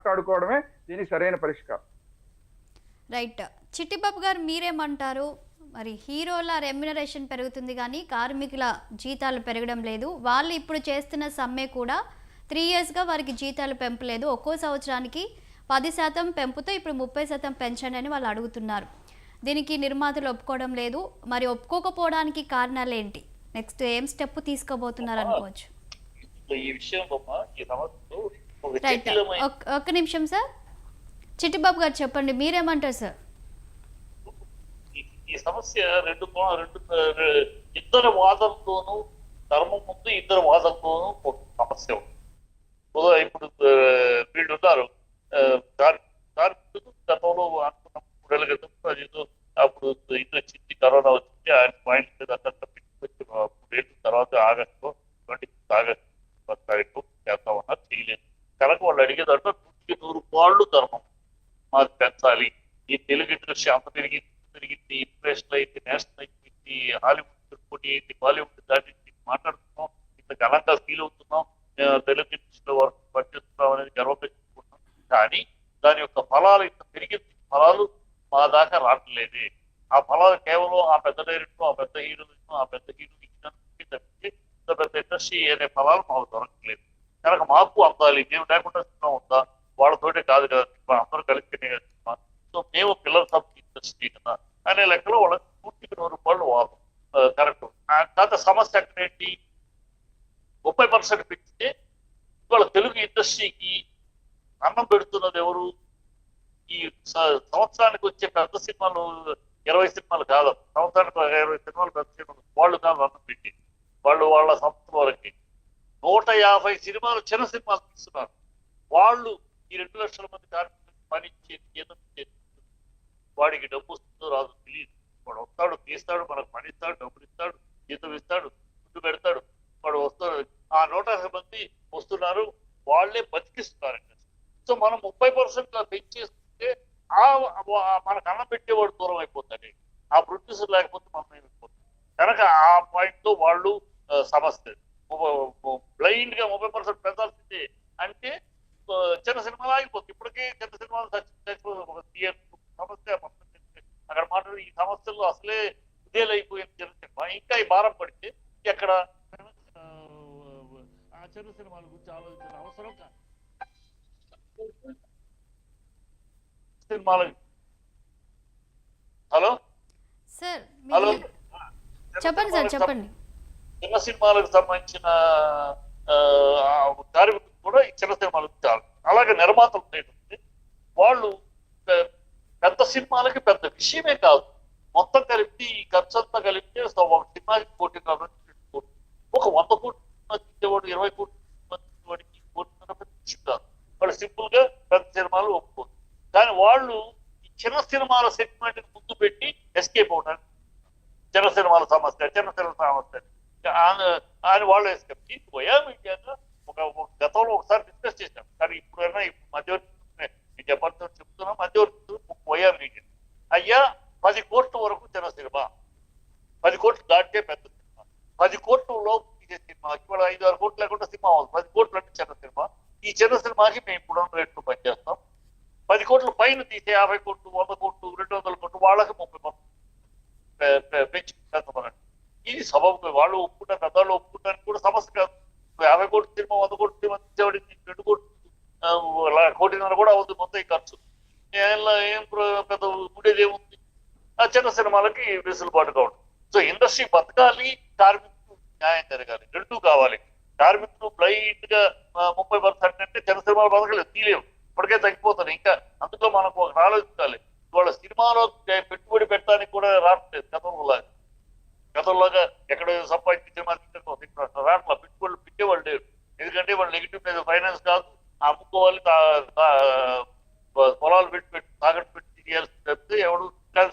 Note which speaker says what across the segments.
Speaker 1: మాట్లాడుకోవడమే దీనికి సరైన పరిష్కారం.
Speaker 2: రైట్. చిట్టిబాబు గారు మీరేమంటారు? మరి హీరోల రెమ్యునరేషన్ పెరుగుతుంది కానీ కార్మికుల జీతాలు పెరగడం లేదు. వాళ్ళు ఇప్పుడు చేస్తున్న సమ్మె కూడా 3 ఇయర్స్గా వారికి జీతాలు పెంపు లేదు. ఒక్కో సంవత్సరానికి 10% పెంపుతో ఇప్పుడు 30% పెంచండి అని వాళ్ళు అడుగుతున్నారు. దీనికి నిర్మాతలు ఒప్పుకోవడం లేదు. మరి ఒప్పుకోకపోవడానికి కారణాలు ఏంటి? నెక్స్ట్ ఏం స్టెప్ తీసుకోబోతున్నారు అనుకోవచ్చు? రైట్. ఒక్క నిమిషం సార్. చిట్టిబాబు గారు చెప్పండి, మీరేమంటారు సార్?
Speaker 3: ఈ సమస్య రెండు ఇద్దరు వాదనతోనూ, ధర్మం ముందు ఇద్దరు వాదనతోనూ ఒక సమస్య ఉంది. ఇప్పుడు వీళ్ళు ఉన్నారు కార్మికులు గతంలో అనుకున్నప్పుడు క్రితం అప్పుడు ఇది వచ్చింది, కరోనా వచ్చింది, ఆయన పాయింట్ మీద అంతా పెట్టుకొచ్చి 3 ఏళ్ళ తర్వాత ఆగస్టు 26 ఆగస్టు చేస్తా ఉన్నారు, చేయలేదు. కనుక వాళ్ళు అడిగేదంటే 100 పాళ్ళు ధర్మం మాకు పెంచాలి. ఈ తెలుగు ఇండస్ట్రీ అంత పెరిగింది, ఇంటర్నేషనల్ అయితే, నేషనల్ అయిపోయింది, హాలీవుడ్ పోటీ అయింది, బాలీవుడ్ దాటి మాట్లాడుతున్నాం, ఇంత ఘనంగా ఫీల్ అవుతున్నాం, తెలుగు ఇండస్ట్రీలో వర్క్ పనిచేస్తున్నాం అనేది గర్వపెట్టుకుంటున్నాం. కానీ దాని యొక్క ఫలాలు ఇంత పెరిగింది, ఫలాలు మా దాకా రావట్లేదు. ఆ ఫలాలు కేవలం ఆ పెద్ద డైరెక్టర్, ఆ పెద్ద హీరోలు ఇచ్చినందుకు తప్పితే ఇంత పెద్ద ఇండస్ట్రీ అనే ఫలాలు మాకు దొరకట్లేదు. కనుక మాకు అందాలి, మేము లేకుండా సినిమా ఉందా, వాళ్ళతోటే కాదు కదా సినిమా, అందరూ కలిస్తేనే కదా సినిమా. సో మేము పిల్లర్స్ ఆఫ్ ఇండస్ట్రీ కదా అనే లెక్కలో వాళ్ళకి 100 రూపాయలు వాదం కరెక్ట్. కాకపోతే సమస్య ఎక్కడేంటి, 30% పెంచితే ఇవాళ తెలుగు ఇండస్ట్రీకి అన్నం పెడుతున్నది ఎవరు? ఈ సంవత్సరానికి వచ్చే పెద్ద సినిమాలు 20 సినిమాలు కాదు, సంవత్సరానికి 20 సినిమాలు పెద్ద సినిమాలు వాళ్ళు కాదు అన్నం పెట్టి, వాళ్ళు వాళ్ళ సంస్థ వరకు 150 సినిమాలు చిన్న సినిమాలు తీస్తున్నారు. వాళ్ళు ఈ 2 లక్షల మంది కార్మికులకు పని ఇచ్చేది ఏదో వాడికి డబ్బు వస్తుందో రాదో తెలియదు. వాడు వస్తాడు, తీస్తాడు, మనకు పని ఇస్తాడు, డబ్బులు ఇస్తాడు, జీతం ఇస్తాడు, ఫుడ్ పెడతాడు, వాడు వస్తాడు. ఆ 150 మంది వస్తున్నారు, వాళ్ళే బతికిస్తున్నారండి. సో మనం 30% పెంచేస్తే మనకు అన్నం పెట్టేవాడు దూరం అయిపోతాడు, ఆ ప్రొడ్యూసర్ లేకపోతే మనం ఏమైపోతాం. కనుక ఆ పాయింట్ తో వాళ్ళు సమస్య బ్లైండ్ గా 30% పెంచాల్సిందే అంటే చిన్న సినిమాలు ఆగిపోతుంది. ఇప్పటికే చిన్న సినిమాలు సమస్య అక్కడ మాట్లాడి ఈ సమస్యలు అసలే ఇదేలైపోయింది చిన్న సినిమా. ఇంకా ఈ భారం పడితే ఎక్కడ ఆ చిన్న సినిమాల గురించి ఆలోచించిన అవసరం కాదు. సినిమాలు హలో
Speaker 2: సార్
Speaker 3: హలో
Speaker 2: చెప్పండి సార్, చెప్పండి.
Speaker 3: చిన్న సినిమాలకు సంబంధించిన కార్మికులు కూడా ఈ చిన్న సినిమాలకు చాలు. అలాగే నిర్మాతలు ఏంటంటే వాళ్ళు పెద్ద సినిమాలకి పెద్ద విషయమే కాదు, మొత్తం కలిపి ఈ ఖర్చు అంతా కలిపితే ఒక సినిమాకి 1.5 కోట్లు, ఒక 100 కోట్లు తీసేవాడు 20 కోట్లు వాడికి 1.5 కోట్లు కాదు. వాళ్ళు సింపుల్ గా పెద్ద సినిమాలు ఒప్పుకోరు. కానీ వాళ్ళు ఈ చిన్న సినిమాల సెగ్మెంట్ ముందు పెట్టి ఎస్కేప్ అవడానికి చిన్న సినిమాల సమస్య అని వాళ్ళు ఎస్కేప్ పోయా మీడియాగా ఒక గతంలో ఒకసారి డిస్కస్ చేశాం. కానీ ఇప్పుడైనా మధ్యవర్తి చెప్తున్నా, మధ్యవర్తి పోయా మీడియా అయ్యా 10 కోట్ల వరకు చిన్న సినిమా, 10 కోట్లు దాటితే పెద్ద సినిమా, 10 కోట్ల లోపు తీసే సినిమా, ఇవాళ 5-6 కోట్లు లేకుండా సినిమా అవుతుంది. 10 కోట్లు అంటే చిన్న సినిమా. ఈ చిన్న సినిమాకి మేము ఇప్పుడు రేట్లు పనిచేస్తాం. 10 కోట్ల పైన తీసే 50 కోట్లు, 100 కోట్లు, 200 కోట్లు వాళ్ళకి 30% పెంచి పెంచమనండి. ఇది సబబు. వాళ్ళు ఒప్పుకుంటారు, పెద్దవాళ్ళు ఒప్పుకుంటానికి కూడా సమస్య కాదు. 50 కోట్ల సినిమా 100 కోట్ల సినిమా తీసేవాడికి 2 కోట్లు 1.5 కూడా అవుతుంది మొత్తం ఈ ఖర్చు. ఏం పెద్ద ఉండేది ఏముంది? ఆ చిన్న సినిమాలకి వెసులుబాటుగా ఉంటుంది. సో ఇండస్ట్రీ బతకాలి, కార్మికులు న్యాయం జరగాలి, రెండూ కావాలి. కార్మికులు బ్లైండ్ గా 30% అంటే చిన్న సినిమాలు బతకలేదు, తీయలేవు, ఇప్పటికే తగ్గిపోతుంది. ఇంకా అందులో మనకు ఒక ఆలోచించాలి, వాళ్ళ సినిమాలో పెట్టుబడి పెట్టడానికి కూడా రావట్లేదు. గతంలోగా ఎక్కడ సంపాదించి సినిమా రాట్లా పెట్టుబడులు పెట్టేవాళ్ళు లేరు. ఎందుకంటే వాళ్ళు నెగిటివ్ మీద ఫైనాన్స్ కాదు, అమ్ముకోవాలి, పొలాలు పెట్టి తాకట్టు పెట్టి తీయాల్సి చెప్తే ఎవడు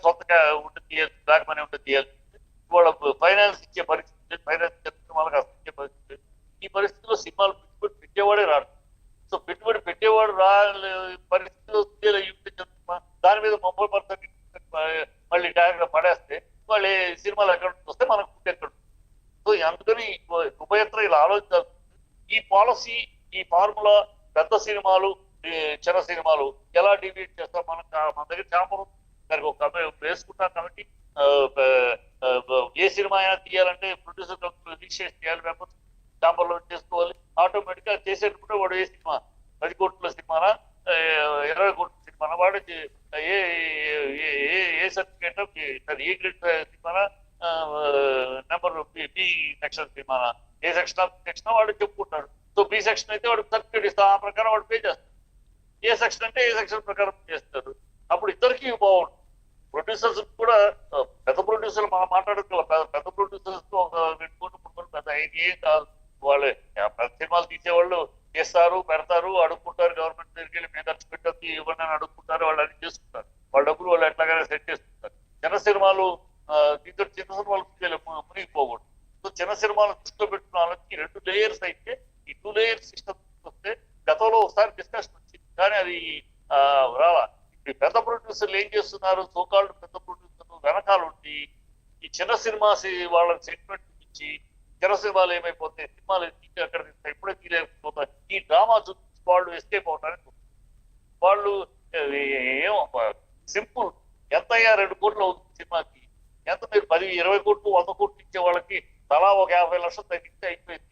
Speaker 3: సొంతగా ఉండి తీయాల్సి, బ్లాక్ మనీ ఉంటే తీయాల్సి. వాళ్ళ ఫైనాన్స్ ఇచ్చే పరిస్థితి, ఫైనాన్స్ సినిమాలకు అసలు ఇచ్చే పరిస్థితి. ఈ పరిస్థితిలో సినిమాలు పెట్టుబడి పెట్టేవాడే రాడు. సో పెట్టుబడి పెట్టేవాడు పరిస్థితిలో దాని మీద 30% మళ్ళీ ట్యాగ్ పడేస్తే వాళ్ళు సినిమాలు ఎక్కడ వస్తే మనకు ఫుడ్ ఎక్కడ. సో అందుకని ఉభయత్ర ఇలా ఆలోచించాలి. ఈ పాలసీ, ఈ ఫార్ములా పెద్ద సినిమాలు చిన్న సినిమాలు ఎలా డిబేట్ చేస్తాం. మన దగ్గర ఛాంబర్ దానికి ఒక వేసుకుంటాం కమిటీ. ఏ సినిమా అయినా తీయాలంటే ప్రొడ్యూసర్ రిజిస్ట్రేషన్ చేయాలి, పేపర్స్ ఛాంబర్ లో చేసుకోవాలి. ఆటోమేటిక్ గా చేసేటప్పుడు వాడు ఏ సినిమా 10 కోట్ల సినిమానా 20 కోట్ల సినిమానా వాడు ఏ సర్టిఫికేట్ ఏ గ్రేడ్ సినిమానా నెంబర్ బి సెక్షన్ సినిమానా ఏ సెక్షన్ వాడు చెప్పుకుంటాడు. సో బి సెక్షన్ అయితే వాడు సర్టిఫికేట్ ఇస్తాడు, ఆ ప్రకారం వాడు పే చేస్తాడు. ఏ సెక్షన్ అంటే ఏ సెక్షన్ ప్రకారం చేస్తారు. అప్పుడు ఇద్దరికి బాగుంటుంది. ప్రొడ్యూసర్స్ కూడా పెద్ద ప్రొడ్యూసర్లు మనం మాట్లాడుకోవాలి. పెద్ద ప్రొడ్యూసర్స్ ఒక 2 కోట్లు 3 కోట్లు పెద్ద ఏం కాదు. వాళ్ళు పెద్ద సినిమాలు తీసేవాళ్ళు చేస్తారు, పెడతారు, అడుక్కుంటారు. గవర్నమెంట్ దగ్గరికి వెళ్ళి మేము ఖర్చు పెట్టద్దు ఇవ్వండి అని అడుక్కుంటారు. వాళ్ళు అది చేసుకుంటారు. వాళ్ళ డబ్బులు వాళ్ళు ఎట్లాగైనా సెట్ చేసుకుంటారు. చిన్న సినిమాలు దీంతో చిన్న సినిమాలు మునిగిపోకూడదు. సో చిన్న సినిమాలు దృష్టిలో పెట్టుకున్న వాళ్ళకి 2 లేయర్స్ అయితే ఈ 2 లేయర్స్ సిస్టమ్ వస్తే గతంలో ఒకసారి డిస్కషన్ వచ్చింది, కానీ అది రాలా. ఇప్పుడు పెద్ద ప్రొడ్యూసర్లు ఏం చేస్తున్నారు, సోకాల్డ్ పెద్ద ప్రొడ్యూసర్లు వెనకాల ఉండి ఈ చిన్న సినిమా వాళ్ళకి సెంటిమెంట్ ఇచ్చి చిన్న సినిమాలు ఏమైపోతాయి, సినిమాలు అక్కడ ఎప్పుడే తీయలేకపోతాయి. ఈ డ్రామా చూసి వాళ్ళు ఎస్కేప్ అవడానికి వాళ్ళు ఏమో సింపుల్ ఎంత అయ్యా 2 కోట్లు అవుతుంది సినిమాకి, ఎంత మీరు 10, 20 కోట్లు 100 కోట్లు ఇచ్చే వాళ్ళకి తలా ఒక 50 లక్షలు తగ్గిస్తే అయిపోయింది.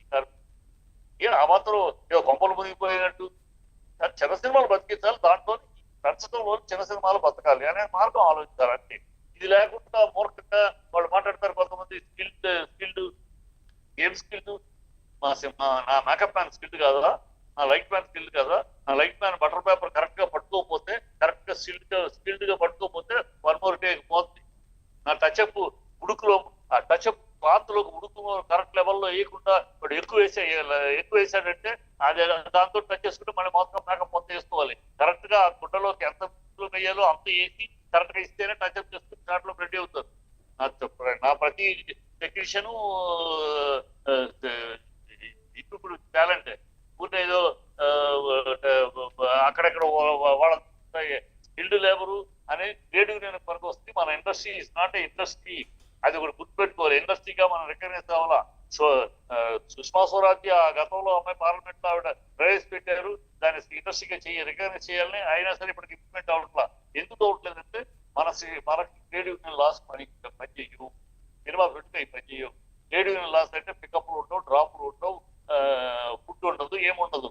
Speaker 3: ఆ మాత్రం ఏదో కొంపలు మునిగిపోయినట్టు చిన్న సినిమాలు బతికించాలి, దాంట్లో పెంచడంలో చిన్న సినిమాలు బతకాలి అనే మార్గం ఆలోచించాలి. అంటే ఇది లేకుండా మూర్ఖంగా వాళ్ళు మాట్లాడతారు. కొంతమంది స్కిల్డ్ ఏం స్కిల్డ్, నా మేకప్ మ్యాన్ స్కిల్డ్ కాదా, నా లైట్ మ్యాన్ స్కిల్డ్ కదా, నా light man butter paper correct గా పట్టుకోకపోతే, కరెక్ట్ గా స్కిల్డ్ గా పట్టుకోకపోతే 1 more take పోతుంది. నా టచ్అప్ ఉడుకులో ఆ టచ్అప్ క్లాత్లోకి ఉడుకు కరెక్ట్ లెవెల్లో వేయకుండా వాడు ఎక్కువ వేసాడంటే అది దాంతో టచ్ చేసుకుంటే మళ్ళీ మొత్తం మేకప్ మొత్తం వేసుకోవాలి. కరెక్ట్ గా ఆ గుడ్డలోకి ఎంత వేయాలో అంత వేసి కరెక్ట్ గా ఇస్తేనే టచ్అప్ చేసుకుని దాంట్లో రెడీ అవుతారు. నా ప్రతి టెక్నీషియను ఇప్పుడు టాలెంట్ ఊరికే ఏదో అక్కడెక్కడ వాళ్ళ స్కిల్డ్ లేబరు అనే ట్రేడ్ యూనియన్ పనికి వస్తే మన industry is not a industry. అది కూడా గుర్తుపెట్టుకోవాలి. ఇండస్ట్రీగా మనం రికగ్నైజ్ కావాలా. సో సుష్మా స్వరాజ్ ఆ గతంలో అమ్మాయి పార్లమెంట్ లో ఆవిడ ప్రవేశపెట్టారు, దాన్ని ఇండస్ట్రీగా రికగ్నైజ్ చేయాలని. అయినా సరే ఇప్పటికి ఇంప్లిమెంట్ అవ్వట్లా. ఎందుకు అవ్వట్లేదంటే మనకి ట్రేడ్ యూనియన్ లాస్ పనిచేయవు, సినిమా పెట్టుకుని పనిచేయవు. ట్రేడ్ యూనియన్ లాస్ అంటే పికప్లు ఉండవు, డ్రాప్లు ఉండవు, ఫుడ్ ఉండదు, ఏముండదు.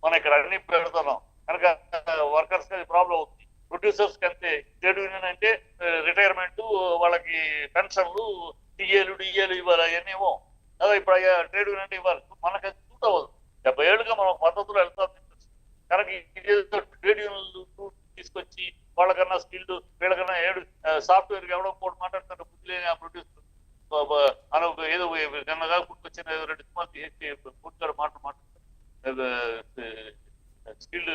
Speaker 3: మనం ఇక్కడ అన్ని పెడుతున్నాం కనుక వర్కర్స్ అది ప్రాబ్లం అవుతుంది. ప్రొడ్యూసర్స్ కి అంతే. ట్రేడ్ యూనియన్ అంటే రిటైర్మెంట్, వాళ్ళకి పెన్షన్లు, డిఏలు ఇవ్వాలి, అవన్నీమో అదే ఇప్పుడు ట్రేడ్ యూనియన్ అంటే ఇవ్వాలి. మనకి అది సూట్ అవ్వదు. 70 ఏళ్ళుగా మనం పద్ధతులు వెళ్తాం కనుక ట్రేడ్ యూనియన్లు తీసుకొచ్చి వాళ్ళకన్నా స్కిల్డ్ వీళ్ళకన్నా సాఫ్ట్వేర్ ఎవడో కూడా మాట్లాడుతుంటే బుద్ధి లేని ఆ ప్రొడ్యూసర్ ఏదో గన్నగా పుట్టుకొచ్చిన 2 సినిమాలు తీసి పూర్తిగా మాట్లాడుతారు. స్కిల్డ్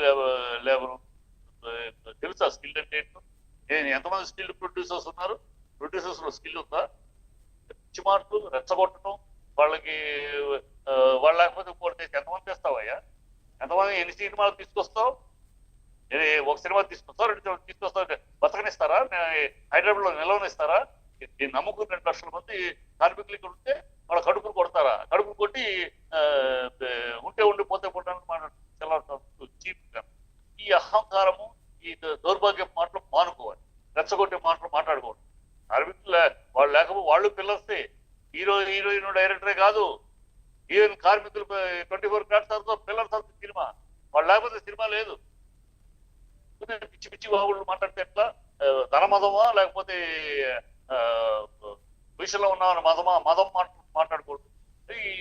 Speaker 3: లేబరు తెలుసా స్కిల్ అంటే ఏంటో? ఎంతమంది స్కిల్డ్ ప్రొడ్యూసర్స్ ఉన్నారు? ప్రొడ్యూసర్స్ లో స్కిల్ ఉందా? పిచ్చి మార్కులు రెచ్చగొట్టడం, వాళ్ళకి వాళ్ళు లేకపోతే పోతే ఎంతమంది తెస్తావయ్యా? ఎంతమంది ఎన్ని సినిమాలు తీసుకొస్తావు? ఒక సినిమా తీసుకొస్తావు, 2 సినిమాలు తీసుకొస్తావు, బతకనిస్తారా? హైదరాబాద్ లో నిలవనిస్తారా? నమ్ముకుని 2 లక్షల మంది కార్మికులు ఇక్కడ ఉంటే వాళ్ళ కడుపులు కొడతారా? కడుపులు కొట్టి ఉంటే ఉండి పోతే పోవడానికి చీప్ గా. ఈ అహంకారము, ఈ దౌర్భాగ్య మాటలు మానుకోవాలి. రెచ్చగొట్టే మాటలు మాట్లాడుకోవాలి. కార్మికులు వాళ్ళు లేకపోతే వాళ్ళు పిల్లర్సే. హీరోయిన్ డైరెక్టరే కాదు, ఈవెన్ కార్మికులు 24 క్రాఫ్ట్స్ పిల్లర్స్ అవుతుంది సినిమా. వాళ్ళు లేకపోతే సినిమా లేదు. పిచ్చి పిచ్చి బాబులు మాట్లాడితే ఎట్లా? ధన మదమా లేకపోతే విషయంలో ఉన్నామని మదం మాట్లాడకూడదు. ఈ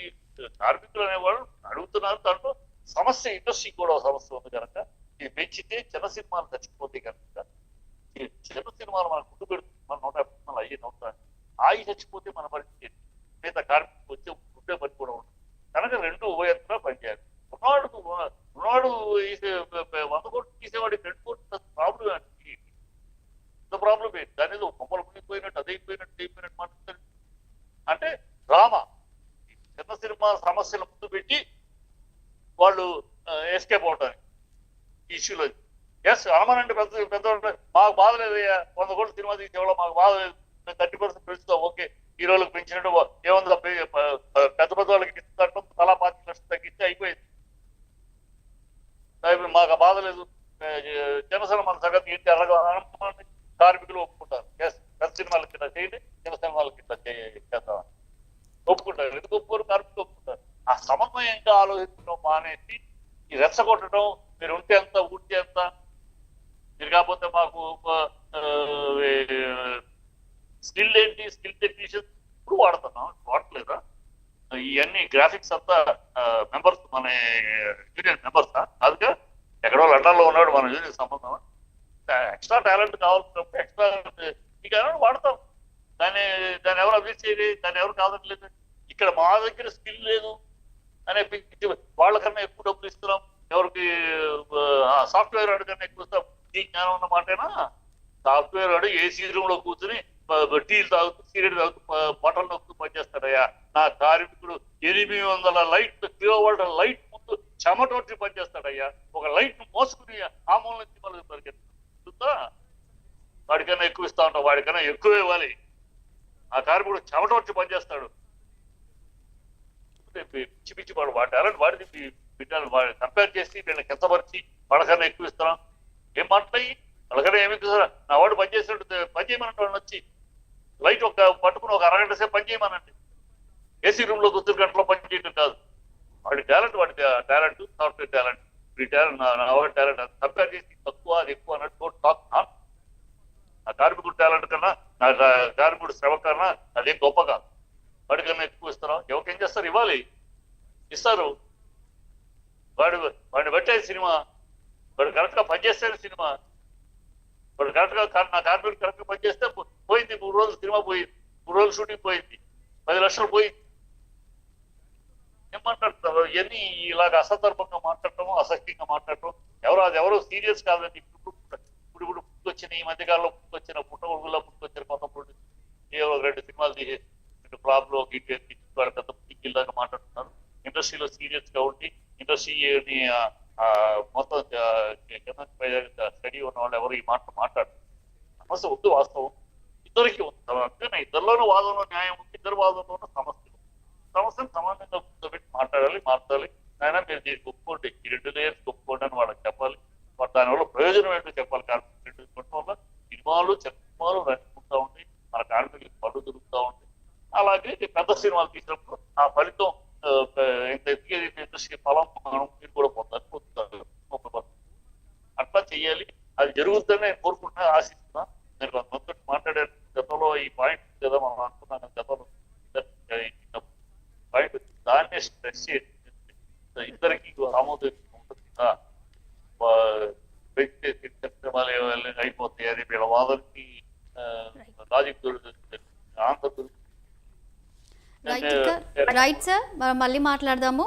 Speaker 3: కార్మికులు అనేవాళ్ళు అడుగుతున్నారు. దాంట్లో సమస్య ఇండస్ట్రీ కూడా సమస్య ఉంది కనుక ఇది పెంచితే చిన్న సినిమాలు చచ్చిపోతే కనుక చిన్న సినిమాలు మన గుడ్డు పెడుతుంది. మన 150 సినిమాలు అయ్యి నవ్వుతాయి. ఆయి చచ్చిపోతే మన పరిస్థితి మిగతా కార్మికులు వచ్చే గుడ్డే పని కూడా ఉంటుంది. కనుక 2 ఉభయంగా పనిచేయాలి. ఉన్నాడు 100 కోట్లు తీసేవాడికి 2 కోట్లు ప్రాబ్లం ఏంటి? ప్రాబ్లం ఏంటి? దాని ఏదో బొమ్మలు మునిగిపోయినట్టు అదైపోయినట్టు మాట్లాడతారు. అంటే డ్రామా చిన్న సినిమా సమస్యలు ముందు పెట్టి వాళ్ళు ఎస్కేప్ అవడానికి ఇష్యూలో. ఎస్ అనమనండి పెద్ద మాకు బాధ లేదయ్యా, 100 కోట్లు సినిమా తీసేవాళ్ళం మాకు బాధ లేదు, 30% పెంచుతాం, ఓకే హీరోలకు పెంచినట్టు ఏముంది పెద్ద వాళ్ళకి ఇస్తుందంటాం, తలా 5 లక్షలు తగ్గిస్తే అయిపోయింది, మాకు బాధ లేదు. జనసేన మన సంగతి ఏంటి ఎర్రగా కార్మికులు ఒప్పుకుంటారు. పెద్ద సినిమాలకి ఇట్లా చేయండి, చిన్న సినిమాలకి ఇట్లా చేద్దాం ఒప్పుకుంటారు. ఎందుకు ఒప్పుకోరు? కార్మికులు ఒప్పుకుంటారు. ఆ సమన్వయంగా ఆలోచించడం మానేసి ఈ రెచ్చగొట్టడం, మీరు ఉంటే ఎంత ఉంటే ఎంత, మీరు కాకపోతే మాకు స్కిల్ ఏంటి, స్కిల్ టెక్నీషియన్స్ ఇప్పుడు వాడుతున్నాం, వాడట్లేదా? ఇవన్నీ గ్రాఫిక్స్ అంతా మెంబర్స్ మన యూనియన్ మెంబర్సా? కాదుగా, ఎక్కడో లండన్ లో ఉన్నాడు మన యూనియన్ సంబంధం. ఎక్స్ట్రా టాలెంట్ కావాల్సినప్పుడు ఎక్స్ట్రా మీకు వాడతాం. దాన్ని ఎవరు అభివృద్ధి చేయలేదు, దాన్ని ఎవరు కాదట్లేదు. ఇక్కడ మా దగ్గర స్కిల్ లేదు అనే వాళ్ళకన్నా ఎక్కువ డబ్బులు ఇస్తున్నాం, ఎవరికి సాఫ్ట్వేర్ వాడి కన్నా ఎక్కువ ఇస్తాం. ఈ జ్ఞానం ఉన్న మాటేనా? సాఫ్ట్వేర్ వాడు ఏసీ రూమ్ లో కూర్చుని టీలు తాగుతూ సిగరెట్ తాగుతూ బట్టలు నొక్కుతూ పనిచేస్తాడయ్యా. నా కార్మికుడు 800 లైట్ కిలోవాల్ట్ లైట్ ముందు చెమటొట్టి పనిచేస్తాడయ్యా. ఒక లైట్ మోసుకుని ఆ మూల నుంచి మళ్ళీ పరిగెత్తుతా. వాడికన్నా ఎక్కువ ఇస్తా ఉంటాం, వాడికన్నా ఎక్కువ ఇవ్వాలి. ఆ కార్మికుడు చెమటొచ్చి పనిచేస్తాడు. పిచ్చి పిచ్చి వాడు వాడి టాలెంట్ వాడిది వాడిని కంపేర్ చేసి వీళ్ళని కిందపరిచి వాళ్ళకన్నా ఎక్కువ ఇస్తున్నాం. ఏం మాట్లాడి వాళ్ళకన్నా ఏమి ఎక్కువ? నా వాడు పనిచేసినట్టు పని చేయమనంటే వాళ్ళని వచ్చి లైట్ పట్టుకుని ఒక అరగంట సేపు పని చేయమనండి. ఏసీ రూమ్ లో కూర్చుని గంటలో పని చేయడం కాదు. వాడి టాలెంట్ సాఫ్ట్వేర్ టాలెంట్, ఈ టాలెంట్ నా వాడి టాలెంట్ కంపేర్ చేసి తక్కువ అది ఎక్కువ అన్నట్టు టాక్. నా కార్మికుడు టాలెంట్ కన్నా, నా కార్మికుడు శ్రమ కన్నా అదే గొప్ప కాదు. వాడికన్నా ఎక్కువ ఇస్తున్నాం. ఎవరికేం చేస్తారు? ఇవ్వాలి, ఇస్తారు. వాడిని బట్టే సినిమా, వాడు కరెక్ట్ గా పనిచేస్తే సినిమా, వాడు కరెక్ట్ గా నా కార్మికుడు కరెక్ట్ గా పనిచేస్తే పోయింది. 3 రోజులు సినిమా పోయింది, 3 రోజులు షూటింగ్ పోయింది, 10 లక్షలు పోయింది. ఏం మాట్లాడుతున్నారు? ఇవన్నీ ఇలాగ అసందర్భంగా మాట్లాడటం, అసహ్యంగా మాట్లాడటం. ఎవరు సీరియస్ కాదండి. ఇప్పుడు పుట్టుకొచ్చిన ఈ మధ్యకాలంలో పుట్టుకొచ్చిన పుట్టుకొచ్చిన కొంత ఏవో 2 సినిమాలు తీసేసి ఫ్లాప్ లో పెద్ద పిక్కిల్లాగా మాట్లాడుతున్నారు. ఇండస్ట్రీలో సీరియస్ గా ఉండి ఇండస్ట్రీని మొత్తం స్టడీ ఉన్న వాళ్ళు ఎవరు ఈ మాట మాట్లాడతారు? సమస్య ఉంది, వాస్తవం ఇద్దరికి ఉంది. అంతేనా? ఇద్దరిలోనూ వాదంలో న్యాయం ఉంది, ఇద్దరు వాదంలోనూ సమస్యను సమానంగా కూర్చోబెట్టి మార్చాలి. ఆయన మీరు దీనికి ఒప్పుకోండి, ఈ 2 లేయర్స్ ఒప్పుకోండి అని వాళ్ళకి చెప్పాలి. దానివల్ల ప్రయోజనం ఏంటో చెప్పాలి. కార్మికులు వల్ల సినిమాలు రన్నింగ్తా ఉంటాయి, మన కార్మికులకు పళ్ళు దొరుకుతూ ఉంటాయి. అలాగే పెద్ద సినిమాలు తీసినప్పుడు ఆ ఫలితం ఇండస్ట్రీ ఫలం మీరు కూడా పొందాలి. అట్లా చెయ్యాలి. అది జరుగుతుందని నేను కోరుకుంటున్నా, ఆశిస్తున్నా. నేను కొంత మాట్లాడే గతంలో ఈ పాయింట్ కదా మనం అనుకున్నాను. గతంలో పాయింట్ దాన్నే స్ట్రెస్ చేసి ఇద్దరికి ఆమోదం ఉంటుంది కదా, అయిపోతాయి. అది వీళ్ళ వాదనకి లాజిక్ దొరుకుతుంది, ఆన్సర్ దొరుకుతుంది.
Speaker 2: రైట్ సార్, మనం మళ్ళీ మాట్లాడదాము.